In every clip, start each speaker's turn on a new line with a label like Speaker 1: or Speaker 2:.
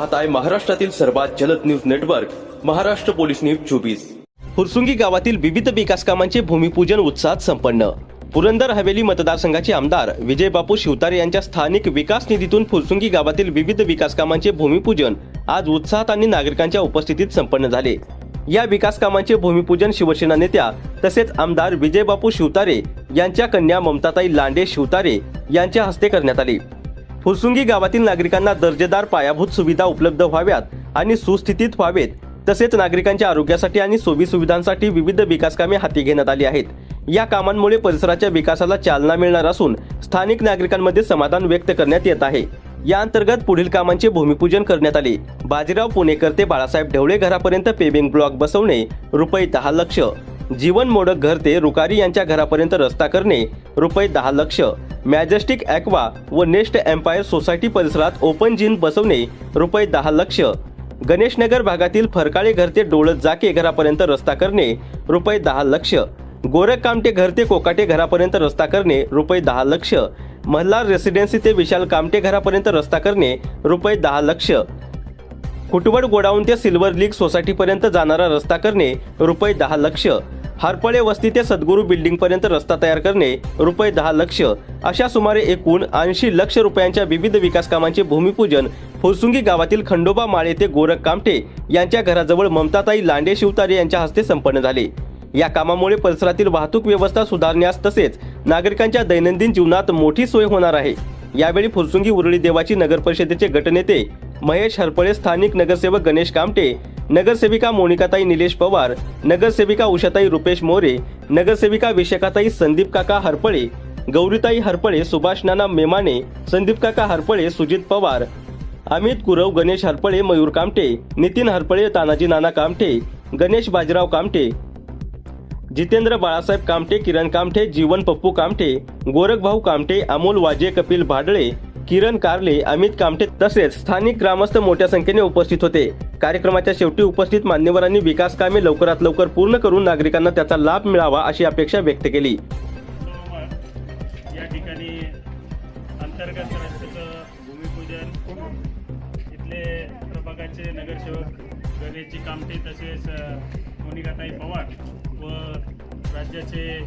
Speaker 1: पाहत आहे महाराष्ट्रातील सर्वात जलद news network Maharashtra police news 24। Fursungi गावातील विविध विकास कामांचे भूमिपूजन उत्साहात संपन्न। पुरंदर हवेली मतदारसंघाचे आमदार विजय बापू शिवतारे यांच्या स्थानिक विकास निधीतून फुरसुंगी गावातील विविध विकास कामांचे भूमिपूजन आज उत्साहात आणि नागरिकांच्या उपस्थितीत संपन्न झाले। या विकास कामांचे भूमिपूजन शिवसेना नेत्या तसेच आमदार विजय बापू शिवतारे यांच्या कन्या ममताताई लांडे शिवतारे यांच्या हस्ते करण्यात आले। फुरसुंगी गावातील नागरिकांना दर्जेदार पायाभूत सुविधा उपलब्ध व्हाव्यात आणि सुस्थितीत व्हावेत, तसेच नागरिकांच्या आरोग्यासाठी आणि सोयी सुविधांसाठी विविध विकास कामे हाती घेण्यात आली आहेत। या कामांमुळे परिसराच्या विकासाला चालना मिळणार असून स्थानिक नागरिकांमध्ये समाधान व्यक्त करण्यात येत आहे। या अंतर्गत पुढील कामांचे भूमिपूजन करण्यात आले। बाजीराव पुणेकर ते बाळासाहेब ढवळे घरापर्यंत पेविंग ब्लॉक बसवणे रुपये 10 लाख, जीवन मोडक घर ते रुकारी यांच्या घरापर्यंत रस्ता करणे रुपये 10 लाख, मॅजेस्टिक ॲक्वा व नेस्ट एम्पायर सोसायटी परिसरात ओपन जिम बसवणे रुपये 10 लाख, गणेशनगर भागातील फरकाळे घर ते डोळत जाके घरापर्यंत रस्ता करणे रुपये 10 लाख, गोरख कामटे घर ते कोकाटे घरापर्यंत रस्ता करणे रुपये 10 लाख, मल्हार रेसिडेन्सी ते विशाल कामटे घरापर्यंत रस्ता करणे रुपये 10 लाख, कुटवड गोडाऊन ते सिल्वर लीग सोसायटीपर्यंत जाणारा रस्ता करणे रुपये 10 लाख, हरपळे वस्ती ते सद्गुरू बिल्डिंग पर्यंत रस्ता तयार करणे रुपये 10 लाख, अशा सुमारे एकूण 80 लाख रुपयांच्या विविध विकास कामांचे भूमिपूजन फुरसुंगी गावातील खंडोबा माळे ते गोरख कामटे यांच्या घराजवळ ममताताई लांडे शिवतारे यांच्या हस्ते संपन्न झाले। या कामामुळे परिसरातील वाहतूक व्यवस्था सुधारण्यास तसेच नागरिकांच्या दैनंदिन जीवनात मोठी सोय होणार आहे। यावेळी फुरसुंगी उरळी देवाची नगर परिषदेचे गटनेते महेश हरपळे, स्थानिक नगरसेवक गणेश कामटे, नगरसेविका मोनिकाताई निलेश पवार, नगरसेविका उषाताई रुपेश मोरे, नगरसेविका विशाखाताई संदीप काका हरपळे, गौरीताई हरपळे, सुभाष नाना मेमाने, संदीप काका हरपळे, सुजित पवार, अमित गुरव, गणेश हरपळे, मयूर कामटे, नितीन हरपळे, तानाजी नाना कामटे, गणेश बाजीराव कामटे, जितेंद्र बाळासाहेब कामटे, किरण कामटे, जीवन पप्पू कामटे, गोरख भाऊ कामटे, अमोल वाजे, कपिल भाडळे, किरण कारले, अमित कामटे तसेच स्थानिक ग्रामस्थ मोठ्या संख्येने उपस्थित होते। कार्यक्रमाच्या शेवटी उपस्थित मान्यवरांनी विकास कामे लवकरात लवकर पूर्ण करून नागरिकांना त्याचा लाभ मिळावा अशी अपेक्षा व्यक्त केली।
Speaker 2: या ठिकाणी अंतर्गत रस्त्याचं भूमिपूजन इथले प्रभागाचे नगरसेवक गणेशजी कामटे तसेच मोनिकाताई पवार व राज्याचे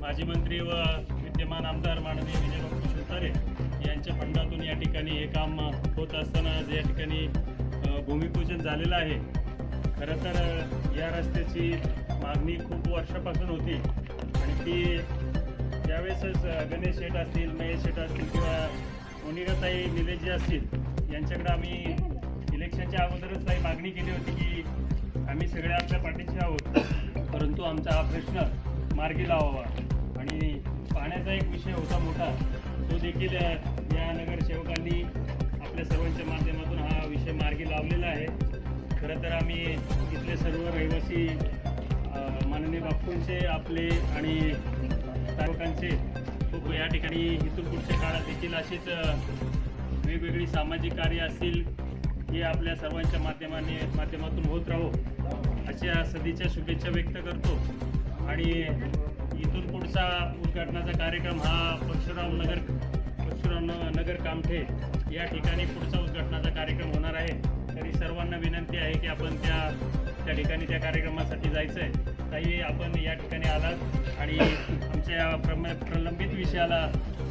Speaker 2: माजी मंत्री व विद्यमान आमदार माननीय विजय बापू शिवतारे यांच्या फंडातून या ठिकाणी हे काम होत असताना आज या ठिकाणी भूमिपूजन झालेलं आहे। खरं तर या रस्त्याची मागणी खूप वर्षापासून होती आणि ती ज्यावेळेसच गणेश शेठ असतील, महेश शेठ असतील किंवा मोनिकाताई निलेशजी असतील यांच्याकडे आम्ही इलेक्शनच्या अगोदरच काही मागणी केली होती की आम्ही सगळे आपल्या पाठीशी आहोत, परंतु आमचा हा प्रश्न मार्गी लावावा। आणि पाण्याचा एक विषय होता मोठा, तो देखील या नगरसेवकांनी आपल्या सर्वांच्या माध्यमातून हा विषय मार्गी लावलेला आहे। खरं तर आम्ही इथले सर्व रहिवासी माननीय बापूंचे आपले आणि सेवकांचे खूप या ठिकाणी इथून पुढच्या काळात देखील अशीच वेगवेगळी सामाजिक कार्य असतील हे आपल्या सर्वांच्या माध्यमातून होत राहो अशा सदिच्छा शुभेच्छा व्यक्त करतो। आणि इथून पुढचा उद्घाटनाचा कार्यक्रम हा परशुराम नगर कामठे या ठिकाणी पुढचा उद्घाटनाचा कार्यक्रम होणार आहे। तरी सर्वांना विनंती आहे की आपण त्या ठिकाणी त्या कार्यक्रमासाठी जायचं आहे। ताई आपण या ठिकाणी आलात आणि आमच्या प्रलंबित विषयाला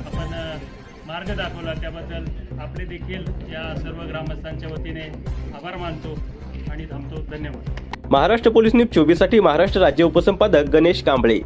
Speaker 2: आपण मार्ग दाखवला, त्याबद्दल आपले देखील या सर्व ग्रामस्थांच्या वतीने आभार मानतो आणि थांबतो। धन्यवाद।
Speaker 1: महाराष्ट्र पोलीस न्यूज 24 साठी महाराष्ट्र राज्य उपसंपादक गणेश कांबळे।